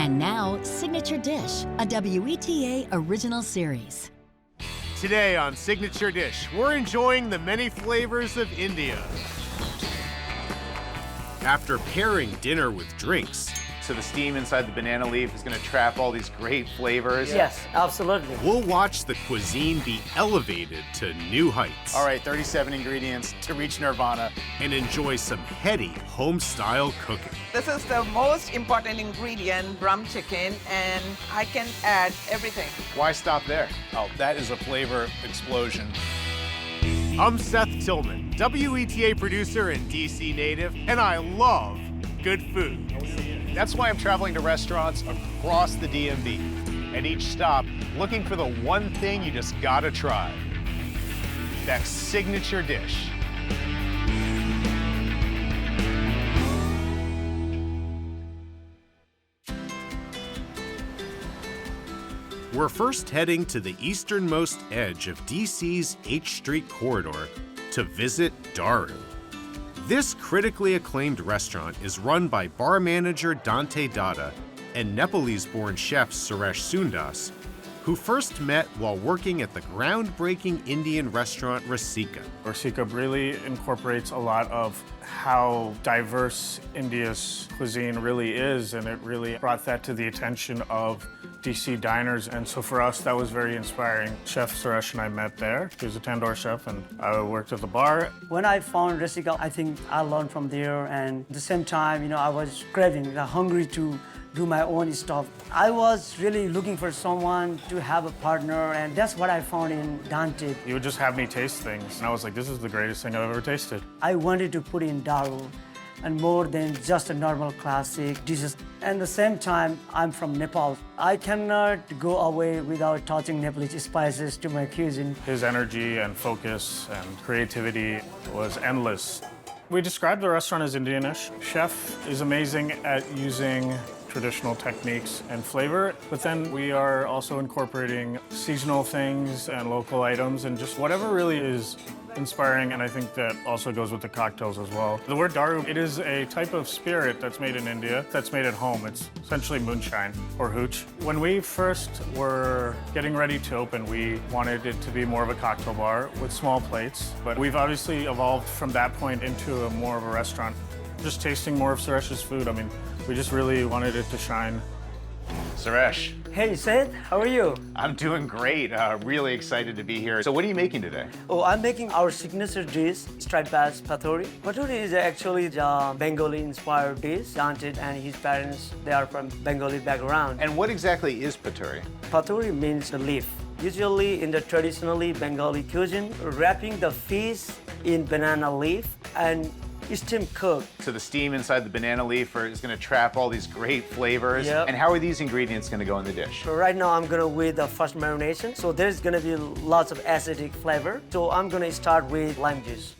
And now, Signature Dish, a WETA original series. Today on Signature Dish, we're enjoying the many flavors of India. After pairing dinner with drinks, So the steam inside the banana leaf is going to trap all these great flavors. Yes, absolutely. we'll watch the cuisine be elevated to new heights. All right, 37 ingredients to reach nirvana. And enjoy some heady home-style cooking. This is the most important ingredient, rum chicken, and I can add everything. Why stop there? Oh, that is a flavor explosion. I'm Seth Tillman, WETA producer and DC native, and I love good food. That's why I'm traveling to restaurants across the DMV. At each stop, looking for the one thing you just gotta try. That signature dish. We're first heading to the easternmost edge of DC's H Street corridor to visit Daru. This critically acclaimed restaurant is run by bar manager Dante Dada and Nepalese-born chef Suresh Sundas, who first met while working at the groundbreaking Indian restaurant Rasika. Rasika really incorporates a lot of how diverse India's cuisine really is, and it really brought that to the attention of DC diners. And so for us, that was very inspiring. Chef Suresh and I met there. He was a Tandoor chef, and I worked at the bar. When I found Rasika, I think I learned from there, and at the same time, I was craving, hungry to do my own stuff. I was really looking for someone to have a partner, and that's what I found in Dante. He would just have me taste things, and I was like, this is the greatest thing I've ever tasted. I wanted to put in Daru, and more than just a normal classic dishes. At the same time, I'm from Nepal. I cannot go away without touching Nepalese spices to my cuisine. His energy and focus and creativity was endless. We describe the restaurant as Indianish. Chef is amazing at using traditional techniques and flavor, but then we are also incorporating seasonal things and local items and just whatever really is inspiring, and I think that also goes with the cocktails as well. The word Daru, it is a type of spirit that's made in India, that's made at home. It's essentially moonshine or hooch. When we first were getting ready to open, we wanted it to be more of a cocktail bar with small plates, but we've obviously evolved from that point into a more of a restaurant. Just tasting more of Suresh's food, we just really wanted it to shine. Suresh, Hey, Seth, how are you? I'm doing great. Really excited to be here. So what are you making today? Oh, I'm making our signature dish, striped bass patori. Patori is actually the Bengali-inspired dish. Dante and his parents, they are from Bengali background. And what exactly is paturi? Patori means the leaf. Usually in the traditionally Bengali cuisine, wrapping the fish in banana leaf and steam cook. So the steam inside the banana leaf is going to trap all these great flavors. Yep. And how are these ingredients going to go in the dish? So right now I'm gonna with the first marination. So there's gonna be lots of acidic flavor. So I'm gonna start with lime juice.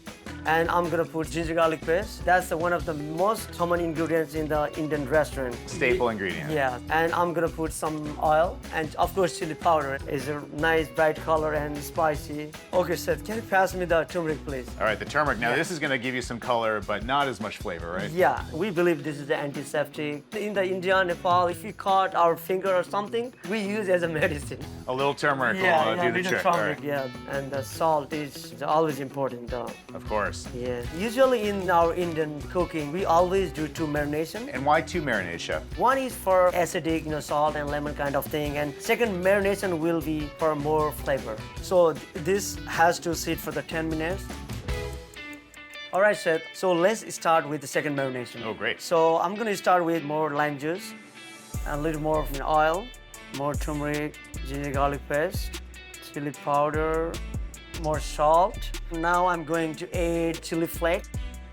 And I'm gonna put ginger garlic paste. That's one of the most common ingredients in the Indian restaurant. Staple ingredient. Yeah, and I'm gonna put some oil and of course chili powder. Is a nice bright color and spicy. Okay, Seth, can you pass me the turmeric, please? All right, the turmeric. Now Yeah. this is going to give you some color, but not as much flavor, right? Yeah, we believe this is the antiseptic. In the India, Nepal, if we cut our finger or something, we use as a medicine. A little turmeric will do the little trick. All turmeric, right. yeah. And the salt is always important, though. Of course. Yeah. Usually in our Indian cooking, we always do two marination. And why two marinades, chef? One is for acidic, salt and lemon kind of thing, and second marination will be for more flavor. So this has to sit for the 10 minutes. All right, Seth. So let's start with the second marination. Oh, great. So I'm gonna start with more lime juice, a little more of oil, more turmeric, ginger garlic paste, chili powder, more salt. Now I'm going to add chili flake,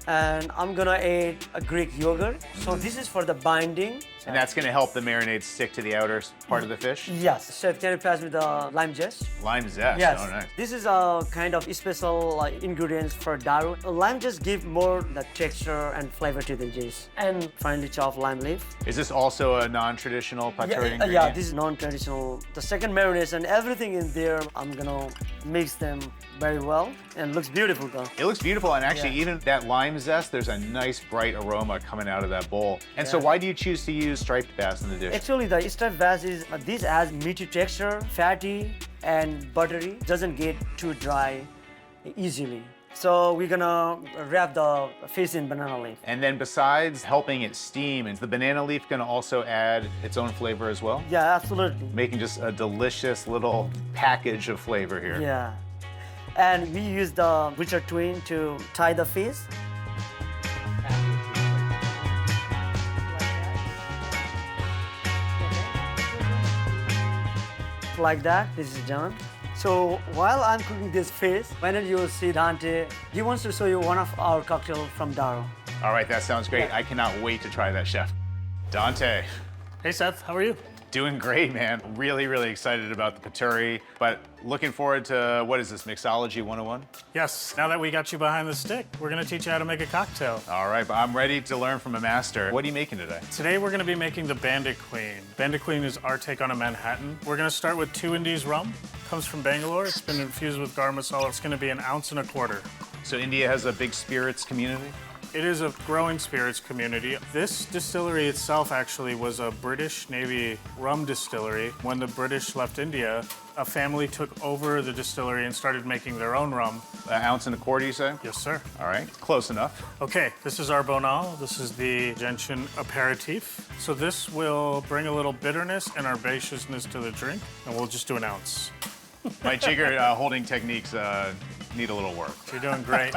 and I'm gonna add a Greek yogurt. So this is for the binding. And that's going to help the marinade stick to the outer part of the fish? Yes. Chef, can you pass me the lime zest? Lime zest. Yes. Oh, nice. This is a kind of special ingredients for daru. Lime just give more the texture and flavor to the dish. And finely chopped lime leaf. Is this also a non-traditional paturi ingredient? Yeah, this is non-traditional. The second marination, everything in there, I'm gonna mix them very well, and looks beautiful though. It looks beautiful, and actually Yeah. even that lime zest, there's a nice bright aroma coming out of that bowl. And so Yeah. why do you choose to use use striped bass in the dish? Actually, the striped bass is this has meaty texture, fatty and buttery. Doesn't get too dry easily. So we're gonna wrap the fish in banana leaf. And then besides helping it steam, is the banana leaf gonna also add its own flavor as well? Yeah, absolutely. Making just a delicious little package of flavor here. Yeah. And we use the Richard twin to tie the fish. Like that, this is done. So while I'm cooking this fish, why don't you see Dante? He wants to show you one of our cocktails from Darrow. All right, that sounds great. I cannot wait to try that, Chef. Dante, Hey, Seth, how are you? doing great, man. Really, really excited about the paturi, but looking forward to, what is this, Mixology 101? Yes, now that we got you behind the stick, we're gonna teach you how to make a cocktail. All right, but I'm ready to learn from a master. What are you making today? Today we're gonna be making the Bandit Queen. Bandit Queen is our take on a Manhattan. We're gonna start with 2 Indies rum. Comes from Bangalore. It's been infused with garam masala. It's gonna be 1.25 ounces. So India has a big spirits community? It is a growing spirits community. This distillery itself actually was a British Navy rum distillery. When the British left India, a family took over the distillery and started making their own rum. 1.25 ounces, you say? Yes, sir. All right, close enough. Okay, this is our Bonal. This is the Gentian aperitif. So this will bring a little bitterness and herbaceousness to the drink, and we'll just do 1 ounce. My jigger holding techniques need a little work. You're doing great.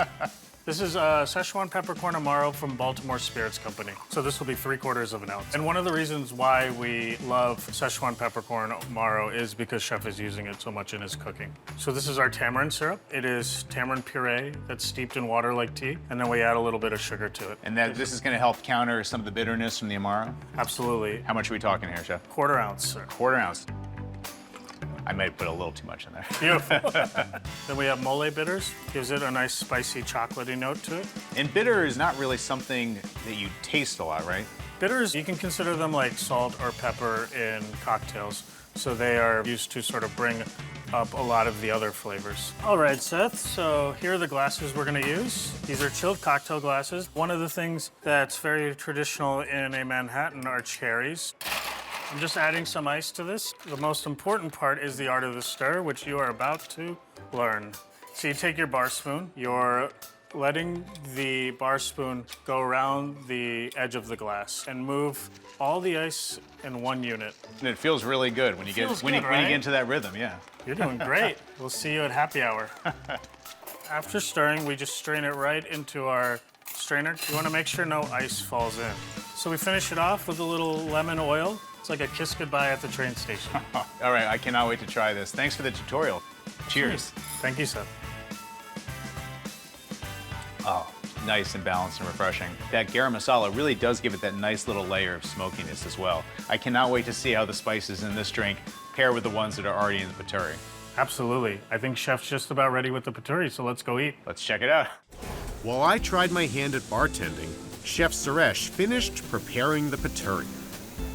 This is Szechuan Peppercorn Amaro from Baltimore Spirits Company. So this will be 3/4 ounce. And one of the reasons why we love Szechuan Peppercorn Amaro is because Chef is using it so much in his cooking. So this is our tamarind syrup. It is tamarind puree that's steeped in water like tea, and then we add a little bit of sugar to it. And this is gonna help counter some of the bitterness from the Amaro? Absolutely. How much are we talking here, Chef? 1/4 ounce, sir. 1/4 ounce. I might put a little too much in there. Beautiful. Then we have mole bitters. Gives it a nice spicy chocolatey note to it. And bitter is not really something that you taste a lot, right? Bitters, you can consider them like salt or pepper in cocktails. So they are used to sort of bring up a lot of the other flavors. All right, Seth, so here are the glasses we're gonna use. These are chilled cocktail glasses. One of the things that's very traditional in a Manhattan are cherries. I'm just adding some ice to this. The most important part is the art of the stir, which you are about to learn. So you take your bar spoon, you're letting the bar spoon go around the edge of the glass and move all the ice in one unit. And it feels really good when you get Feels when you good, when you right? get into that rhythm, yeah. You're doing great. We'll see you at happy hour. After stirring, we just strain it right into our strainer. You want to make sure no ice falls in. So we finish it off with a little lemon oil. It's like a kiss goodbye at the train station. All right, I cannot wait to try this. Thanks for the tutorial. Cheers. Thank you, Seth. Oh, nice and balanced and refreshing. That garam masala really does give it that nice little layer of smokiness as well. I cannot wait to see how the spices in this drink pair with the ones that are already in the paturi. Absolutely. I think Chef's just about ready with the paturi, so let's go eat. Let's check it out. While I tried my hand at bartending, Chef Suresh finished preparing the paturi.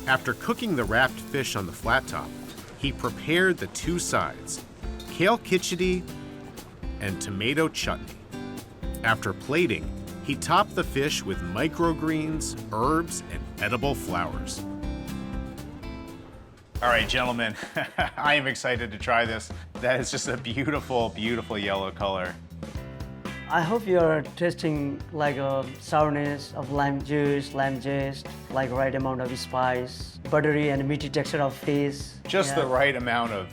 After cooking the wrapped fish on the flat top, he prepared the 2 sides, kale khichdi and tomato chutney. After plating, he topped the fish with microgreens, herbs, and edible flowers. All right, gentlemen, I am excited to try this. That is just a beautiful, beautiful yellow color. I hope you're tasting like a sourness of lime juice, lemon zest, like right amount of spice, buttery and meaty texture of fish. Just Yeah. the right amount of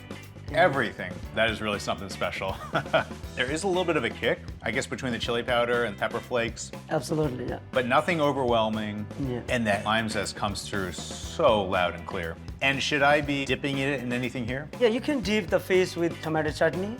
everything. That is really something special. There is a little bit of a kick, I guess, between the chili powder and pepper flakes, Absolutely, yeah. but nothing overwhelming. Yeah. And that lime zest comes through so loud and clear. And should I be dipping it in anything here? Yeah, you can dip the fish with tomato chutney.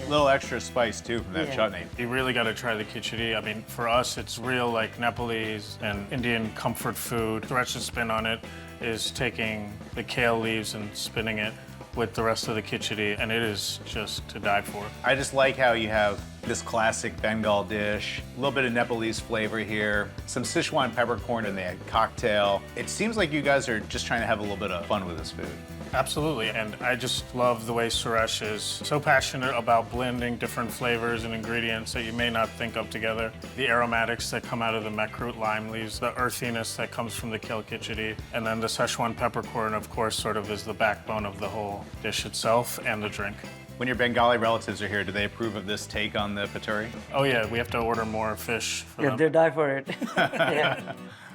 A little extra spice too from that Yeah. chutney. You really got to try the khichdi. I mean, for us, it's real like Nepalese and Indian comfort food. Suresh spin on it is taking the kale leaves and spinning it with the rest of the khichdi, and it is just to die for. I just like how you have this classic Bengal dish, a little bit of Nepalese flavor here, some Sichuan peppercorn in the cocktail. It seems like you guys are just trying to have a little bit of fun with this food. Absolutely, and I just love the way Suresh is so passionate about blending different flavors and ingredients that you may not think of together. The aromatics that come out of the mecroot lime leaves, the earthiness that comes from the kale khichdi, and then the Szechuan peppercorn, of course, sort of is the backbone of the whole dish itself and the drink. When your Bengali relatives are here, do they approve of this take on the paturi? Oh yeah, we have to order more fish for Yeah, them. they die for it. Yeah.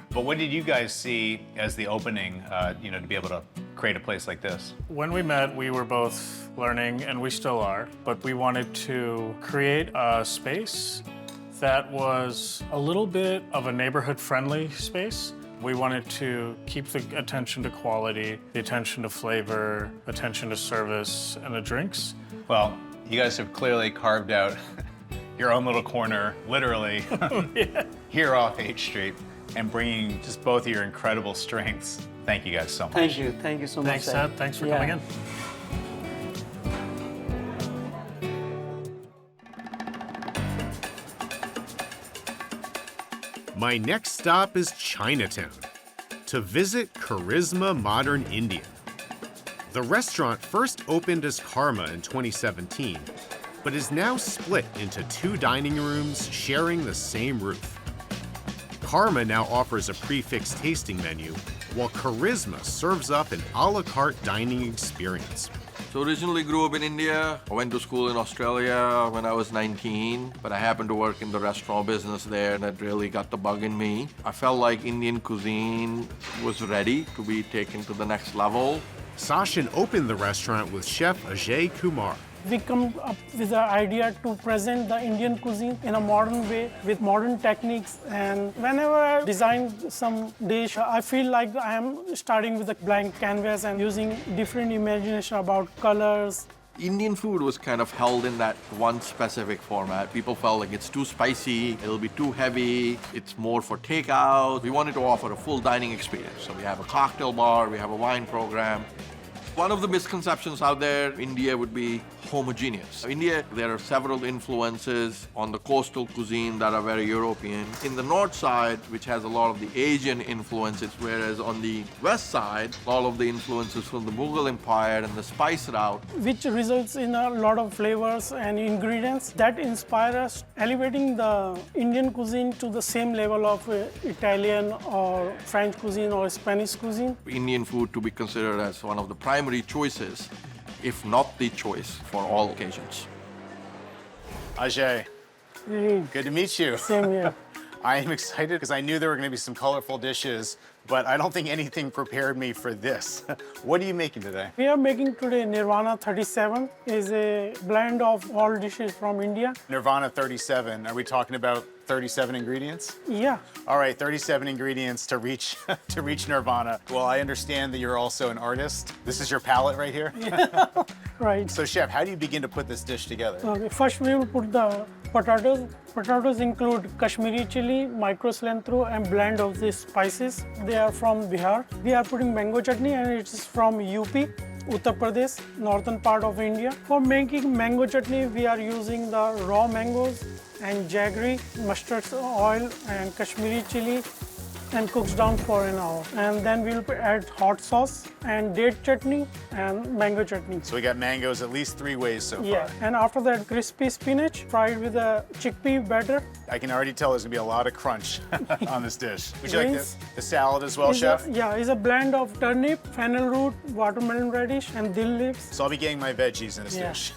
But what did you guys see as the opening, to be able to create a place like this? When we met, we were both learning, and we still are, but we wanted to create a space that was a little bit of a neighborhood-friendly space. We wanted to keep the attention to quality, the attention to flavor, attention to service, and the drinks. Well, you guys have clearly carved out your own little corner, literally, here off H Street, and bringing just both of your incredible strengths. Thank you guys so much. Thank you so much. Thanks, Seth. Thanks for coming in. My next stop is Chinatown to visit Charisma Modern Indian. The restaurant first opened as Karma in 2017, but is now split into 2 dining rooms sharing the same roof. Karma now offers a prix-fixe tasting menu, while Charisma serves up an a la carte dining experience. So originally grew up in India. I went to school in Australia when I was 19, but I happened to work in the restaurant business there, and that really got the bug in me. I felt like Indian cuisine was ready to be taken to the next level. Sachin opened the restaurant with chef Ajay Kumar. We come up with the idea to present the Indian cuisine in a modern way with modern techniques. And whenever I design some dish, I feel like I am starting with a blank canvas and using different imagination about colors. Indian food was kind of held in that one specific format. People felt like it's too spicy, it'll be too heavy, it's more for takeout. We wanted to offer a full dining experience. So we have a cocktail bar, we have a wine program. One of the misconceptions out there, India would be homogeneous. India, there are several influences on the coastal cuisine that are very European. In the north side, which has a lot of the Asian influences, whereas on the west side, all of the influences from the Mughal Empire and the spice route. Which results in a lot of flavors and ingredients that inspire us, elevating the Indian cuisine to the same level of Italian or French cuisine or Spanish cuisine. Indian food to be considered as one of the primary choices, if not the choice for all occasions. Ajay, good to meet you. Same here. I am excited because I knew there were going to be some colorful dishes, but I don't think anything prepared me for this. What are you making today? We are making today Nirvana 37. Is a blend of all dishes from India. Nirvana 37. Are we talking about 37 ingredients? Yeah. All right, 37 ingredients to reach to reach Nirvana. Well, I understand that you're also an artist. This is your palette right here. Right. So, chef, how do you begin to put this dish together? Okay, first we will put the potatoes. Potatoes include Kashmiri chili, micro cilantro, and blend of these spices. They are from Bihar. We are putting mango chutney, and it is from UP, Uttar Pradesh, northern part of India. For making mango chutney, we are using the raw mangoes and jaggery, mustard oil, and Kashmiri chili, and cooks down for an hour. And then we'll add hot sauce and date chutney and mango chutney. So we got mangoes at least 3 ways so Yeah, far. and after that, crispy spinach fried with a chickpea batter. I can already tell there's gonna be a lot of crunch on this dish. Would you like Greens. the salad as well, Is chef? it's a blend of turnip, fennel root, watermelon radish, and dill leaves. So I'll be getting my veggies in this Yeah. dish.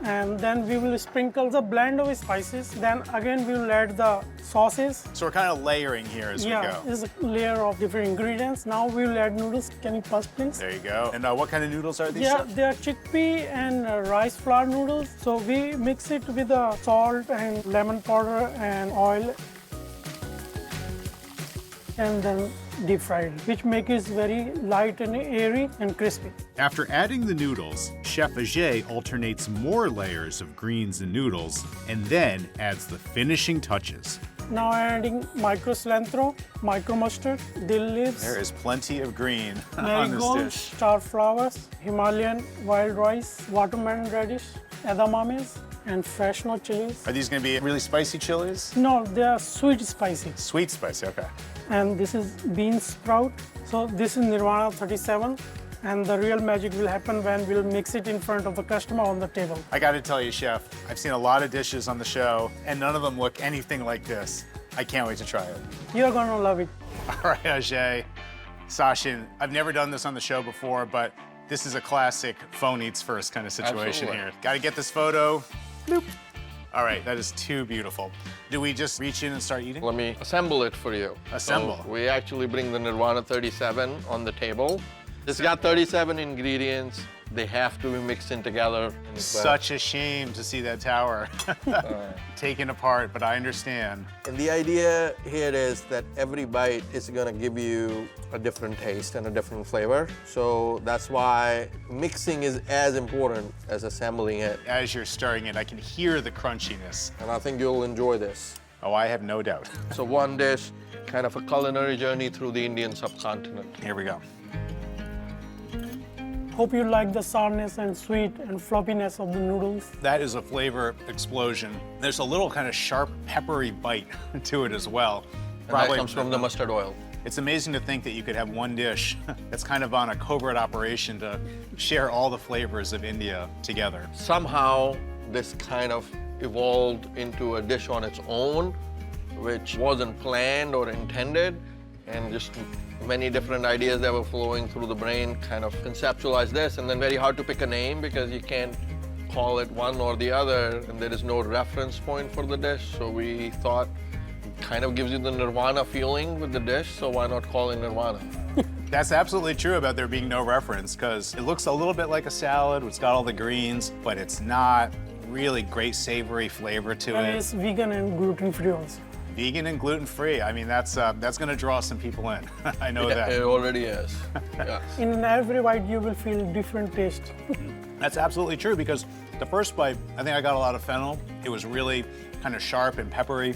And then we will sprinkle the blend of spices. Then again, we will add the sauces. So we're kind of layering here as we go. It's a layer of different ingredients. Now we will add noodles. Can you pass, please? There you go. And what kind of noodles are these? Yeah, chef? they are chickpea and rice flour noodles. So we mix it with the salt and lemon powder and oil, and then deep fried, which makes it very light and airy and crispy. After adding the noodles, Chef Ajay alternates more layers of greens and noodles and then adds the finishing touches. Now adding micro cilantro, micro mustard, dill leaves, There is plenty of green on marigolds, this dish. star flowers, Himalayan wild rice, watermelon radish, edamames, and fresno chilies. Are these going to be really spicy chilies? No, they are sweet spicy. Sweet spicy, okay. And this is bean sprout. So this is Nirvana 37. and the real magic will happen when we'll mix it in front of the customer on the table. I got to tell you, Chef, I've seen a lot of dishes on the show, and none of them look anything like this. I can't wait to try it. You're gonna love it. All right, Ajay. Sachin, I've never done this on the show before, but this is a classic phone eats first kind of situation Absolutely. here. Got to get this photo. Bloop. All right, that is too beautiful. Do we just reach in and start eating? Let me assemble it for you. Assemble. So we actually bring the Nirvana 37 on the table. It's got 37 ingredients. They have to be mixed in together. Such a shame to see that tower taken apart, but I understand. And the idea here is that every bite is gonna give you a different taste and a different flavor. So that's why mixing is as important as assembling it. As you're stirring it, I can hear the crunchiness. And I think you'll enjoy this. Oh, I have no doubt. So one dish, kind of a culinary journey through the Indian subcontinent. Here we go. Hope you like the sourness and sweet and floppiness of the noodles. That is a flavor explosion. There's a little kind of sharp, peppery bite to it as well. And that comes from the mustard oil. It's amazing to think that you could have one dish that's kind of on a covert operation to share all the flavors of India together. Somehow, this kind of evolved into a dish on its own, which wasn't planned or intended, and just many different ideas that were flowing through the brain kind of conceptualized this, and then very hard to pick a name because you can't call it one or the other, and there is no reference point for the dish. So we thought it kind of gives you the Nirvana feeling with the dish, so why not call it Nirvana? That's absolutely true about there being no reference, because it looks a little bit like a salad. It's got all the greens, but it's not really great savory flavor to And it. it's vegan and gluten-free also. Vegan and gluten-free. I mean, that's going to draw some people in. I know It that. already is. Yeah. In every bite, you will feel different taste. That's absolutely true, because the first bite, I think I got a lot of fennel. It was really kind of sharp and peppery.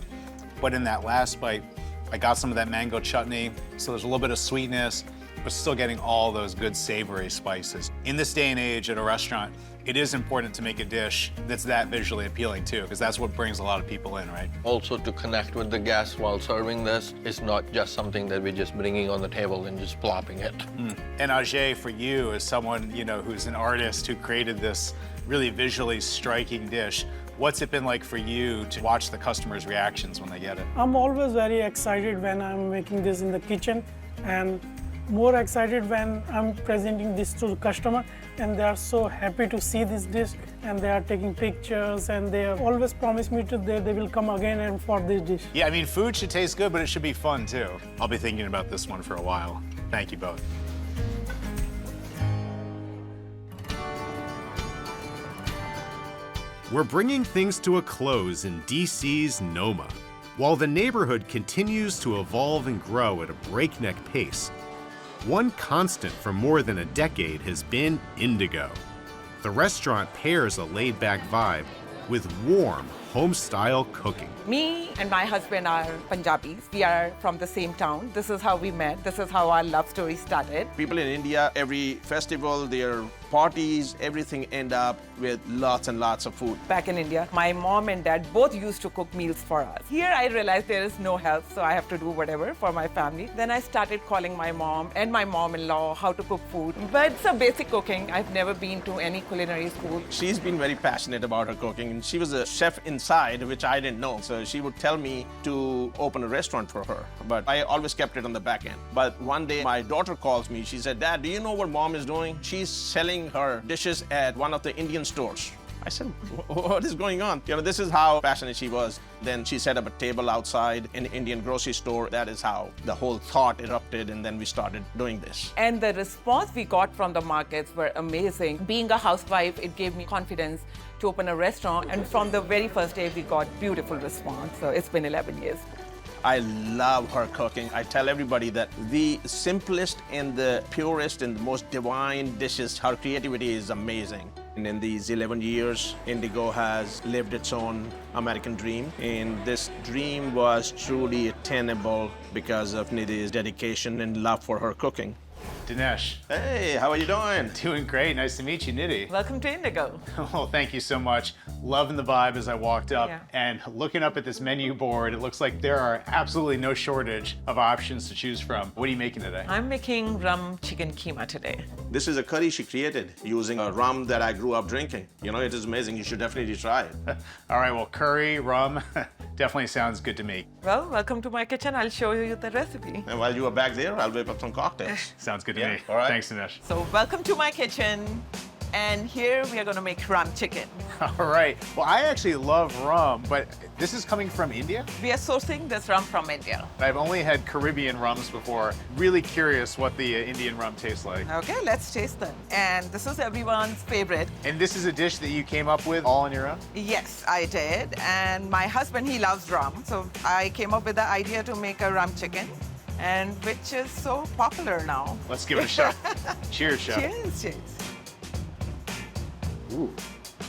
But in that last bite, I got some of that mango chutney. So there's a little bit of sweetness, but still getting all those good savory spices. In this day and age at a restaurant, it is important to make a dish that's that visually appealing too, because that's what brings a lot of people in, right? Also, to connect with the guests while serving this, it's not just something that we're just bringing on the table and just plopping it. And Ajay, for you, as someone who's an artist who created this really visually striking dish, what's it been like for you to watch the customers' reactions when they get it? I'm always very excited when I'm making this in the kitchen, and more excited when I'm presenting this to the customer, and they are so happy to see this dish, and they are taking pictures, and they have always promised me they will come again and for this dish. Yeah, I mean, food should taste good, but it should be fun too. I'll be thinking about this one for a while. Thank you both. We're bringing things to a close in DC's Noma. While the neighborhood continues to evolve and grow at a breakneck pace, one constant for more than a decade has been Indigo. The restaurant pairs a laid-back vibe with warm, home-style cooking. Me and my husband are Punjabis. We are from the same town. This is how we met. This is how our love story started. People in India, every festival, their parties, everything end up with lots and lots of food. Back in India, my mom and dad both used to cook meals for us. Here I realized there is no help, so I have to do whatever for my family. Then I started calling my mom and my mom-in-law how to cook food. But it's a basic cooking. I've never been to any culinary school. She's been very passionate about her cooking, and she was a chef inside, which I didn't know. So she would tell me to open a restaurant for her, but I always kept it on the back end. But one day my daughter calls me. She said, "Dad, do you know what mom is doing? She's selling her dishes at one of the Indian stores." I said, "What is going on?" This is how passionate she was. Then she set up a table outside an Indian grocery store. That is how the whole thought erupted, and then we started doing this. And the response we got from the markets were amazing. Being a housewife, it gave me confidence to open a restaurant. And from the very first day, we got beautiful response. So it's been 11 years. I love her cooking. I tell everybody that the simplest and the purest and the most divine dishes, her creativity is amazing. And in these 11 years, Indigo has lived its own American dream. And this dream was truly attainable because of Nidhi's dedication and love for her cooking. Dinesh, Hey, how are you doing? doing great. Nice to meet you, Nidhi. Welcome to Indigo. Well, thank you so much. Loving the vibe as I walked up. Yeah. And looking up at this menu board, it looks like there are absolutely no shortage of options to choose from. What are you making today? I'm making rum chicken keema today. This is a curry she created using a rum that I grew up drinking. You know, it is amazing. You should definitely try it. All right, well, curry, rum, definitely sounds good to me. Well, welcome to my kitchen. I'll show you the recipe. And while you are back there, I'll whip up some cocktails. Sounds good to Yeah, me. all right. Thanks, Dinesh. So welcome to my kitchen. And here we are going to make rum chicken. All right. Well, I actually love rum, but this is coming from India? We are sourcing this rum from India. I've only had Caribbean rums before. Really curious what the Indian rum tastes like. Okay, let's taste them. And this is everyone's favorite. And this is a dish that you came up with all on your own? Yes, I did. And my husband, he loves rum. So I came up with the idea to make a rum chicken, and which is so popular now. Let's give it a shot. Cheers, chef. Cheers, cheers. Ooh,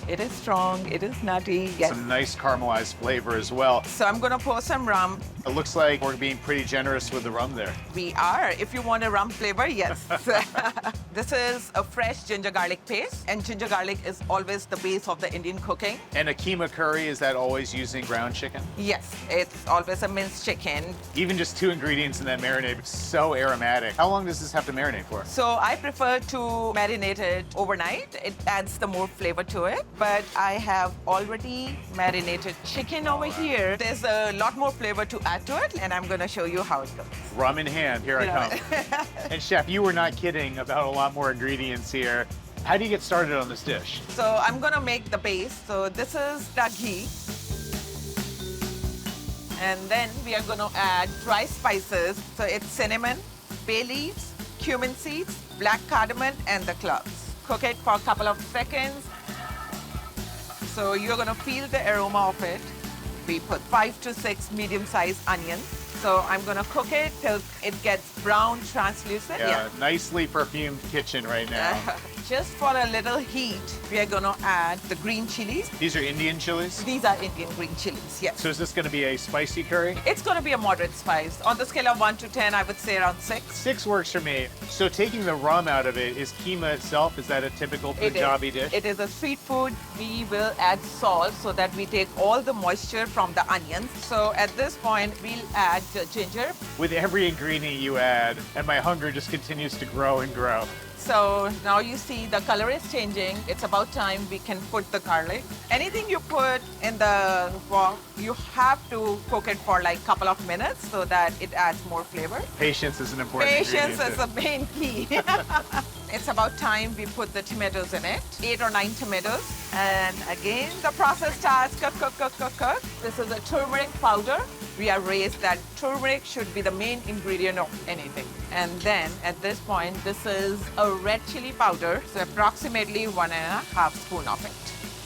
It is strong, it is nutty, yes. some nice caramelized flavor as well. So I'm gonna pour some rum. It looks like we're being pretty generous with the rum there. We are. If you want a rum flavor, yes. This is a fresh ginger garlic paste, and ginger garlic is always the base of the Indian cooking. And a keema curry, is that always using ground chicken? Yes, it's always a minced chicken. Even just 2 ingredients in that marinade, so aromatic. How long does this have to marinate for? So I prefer to marinate it overnight. It adds the more flavor to it. But I have already marinated chicken over here. There's a lot more flavor to add to it, and I'm gonna show you how it goes. Rum in hand, here I come. And chef, you were not kidding about a lot more ingredients here. How do you get started on this dish? So I'm gonna make the base. So this is the ghee. And then we are gonna add dry spices. So it's cinnamon, bay leaves, cumin seeds, black cardamom, and the cloves. Cook it for a couple of seconds. So you're gonna feel the aroma of it. We put 5 to 6 medium-sized onions. So I'm gonna cook it till it gets brown, translucent. Yeah, nicely perfumed kitchen right now. Just for a little heat, we are gonna add the green chilies. These are Indian chilies? These are Indian green chilies, yes. So is this gonna be a spicy curry? It's gonna be a moderate spice. On the scale of 1 to 10, I would say around 6. 6 works for me. So taking the rum out of it, is keema itself, is that a typical Punjabi dish? It is a street food. We will add salt so that we take all the moisture from the onions. So at this point, we'll add the ginger. With every ingredient you add, and my hunger just continues to grow and grow. So now you see the color is changing. It's about time we can put the garlic. Anything you put in the wok, you have to cook it for like a couple of minutes so that it adds more flavor. Patience is an important Patience ingredient. is the main key. It's about time we put the tomatoes in it, 8 or 9 tomatoes. And again, the process starts cook, cook, cook, cook, cook. This is a turmeric powder. We are raised that turmeric should be the main ingredient of anything. And then at this point, this is a red chili powder, so approximately 1.5 spoons of it.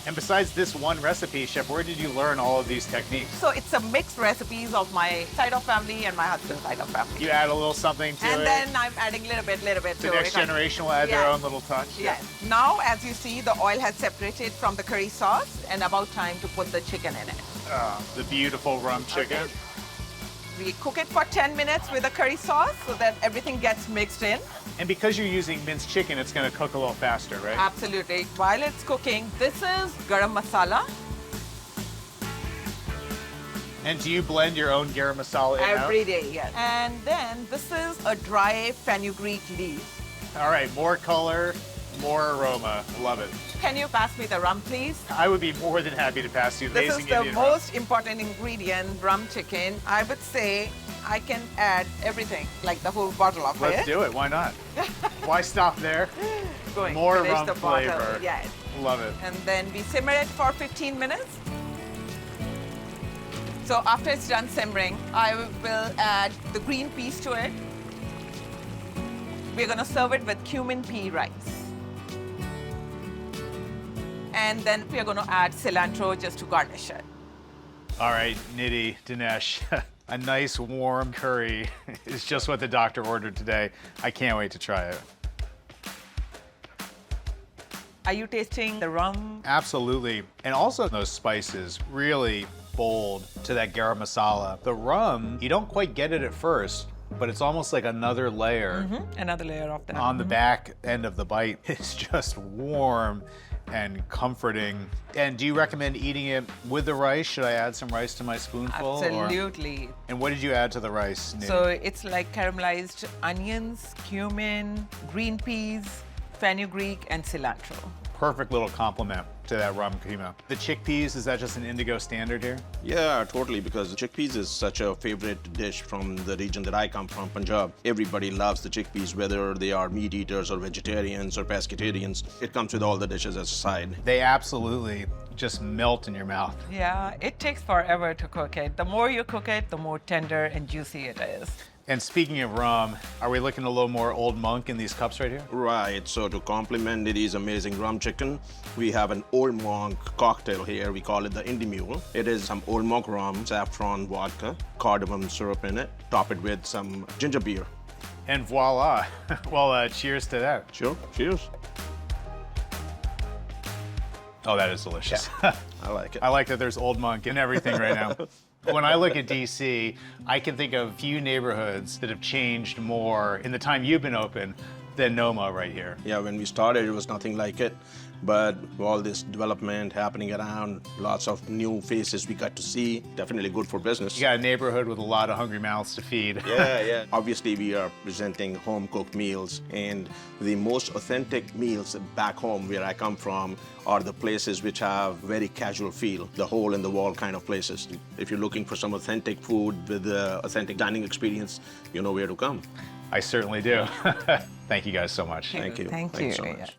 And besides this one recipe, chef, where did you learn all of these techniques? So it's a mixed recipes of my side of family and my husband's side of family. You add a little something to And it. then I'm adding a little bit The to next it. generation will add their Yes. own little touch. Yes. Now, as you see, the oil has separated from the curry sauce, and about time to put the chicken in it. The beautiful rum chicken. Okay. We cook it for 10 minutes with the curry sauce so that everything gets mixed in. And because you're using minced chicken, it's going to cook a little faster, right? Absolutely. While it's cooking, this is garam masala. And do you blend your own garam masala in Every day, yes. And then this is a dry fenugreek leaf. All right, more color, more aroma. Love it. Can you pass me the rum, please? I would be more than happy to pass you This amazing is the Indian rum. most important ingredient, rum chicken. I would say I can add everything, like the whole bottle of Let's it. do it. Why not? Why stop there? Going More finish rum the bottle. flavor. Yes. Love it. And then we simmer it for 15 minutes. So after it's done simmering, I will add the green peas to it. We're gonna serve it with cumin pea rice. And then we're gonna add cilantro just to garnish it. All right, Nidhi, Dinesh, a nice warm curry is just what the doctor ordered today. I can't wait to try it. Are you tasting the rum? Absolutely. And also those spices, really bold to that garam masala. The rum, you don't quite get it at first, but it's almost like another layer Another layer of that. on the back end of the bite. It's just warm and comforting. And do you recommend eating it with the rice? Should I add some rice to my spoonful? or- Absolutely. And what did you add to the rice, Nidhi? So it's like caramelized onions, cumin, green peas, fenugreek, and cilantro. Perfect little complement to that rum keema. The chickpeas, is that just an Indigo standard here? Yeah, totally, because chickpeas is such a favorite dish from the region that I come from, Punjab. Everybody loves the chickpeas, whether they are meat eaters or vegetarians or pescatarians. It comes with all the dishes as a side. They absolutely just melt in your mouth. Yeah, it takes forever to cook it. The more you cook it, the more tender and juicy it is. And speaking of rum, are we looking a little more Old Monk in these cups right here? Right, so to complement Nidhi's amazing rum chicken, we have an Old Monk cocktail here. We call it the Indie Mule. It is some Old Monk rum, saffron vodka, cardamom syrup in it. Top it with some ginger beer. And voila. Well, cheers to that. Sure, cheers. Oh, that is delicious. I like it. I like that there's Old Monk in everything right now. When I look at DC, I can think of few neighborhoods that have changed more in the time you've been open than Noma right here. Yeah, when we started, it was nothing like it. But all this development happening around, lots of new faces we got to see, definitely good for business. You got a neighborhood with a lot of hungry mouths to feed. Yeah. Obviously, we are presenting home-cooked meals, and the most authentic meals back home where I come from are the places which have very casual feel, the hole-in-the-wall kind of places. If you're looking for some authentic food with the authentic dining experience, you know where to come. I certainly do. Thank you guys so much. Thank you. Thank Thank you you. so Yeah. much.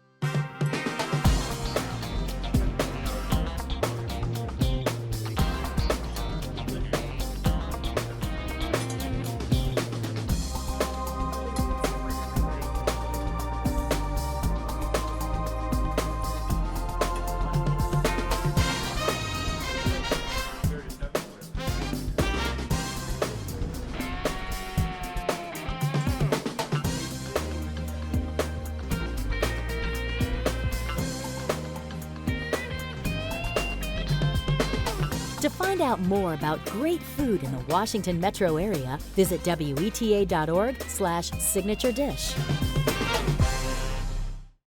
To find out more about great food in the Washington metro area, visit WETA.org/signature dish.